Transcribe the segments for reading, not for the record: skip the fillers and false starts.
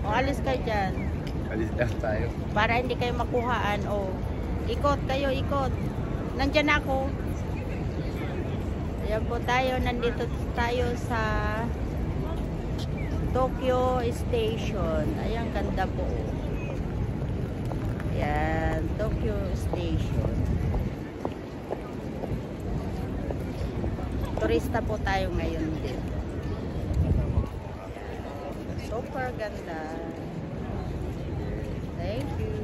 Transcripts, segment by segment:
O, alis kayo dyan. Alis lang tayo. Para hindi kayo makuhaan. O, ikot kayo, ikot. Nandyan ako. Ayan po tayo. Nandito tayo sa Tokyo Station. Ayan, ganda po. Ayan, Tokyo Station. Turista po tayo ngayon din. Super ganda. Thank you.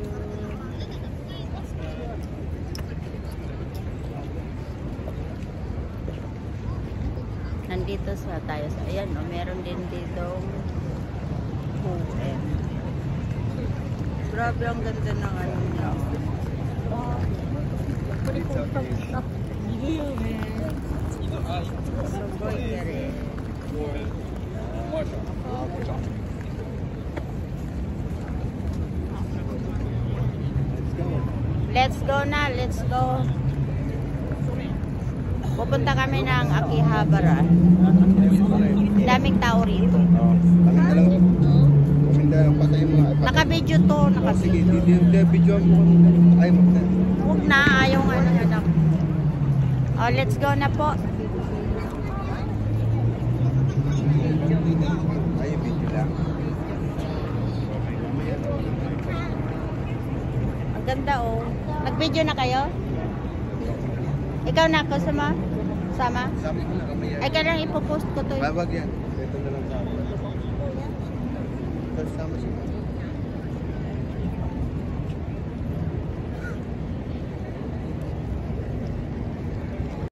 Nandito sa tayo sa ayan, no, meron din dito poem. Grabe ang ganda ng ano niya. Sobrang kere. Let's go na, let's go. Pupunta kami ng Akihabara. Daming tao rito. Naka-video to, naka-video. Video mo. Ay, Huwag na, ayaw nga ng anak. Oh, let's go na po. Ay, video lang. Ang ganda oh. Nag-video na kayo? Ikaw na ako sama? Sama? Sabi ko na kami yan. Ay, kailangan ipopost ko to. Wag yan. Ito na lang sa akin. Sama siya.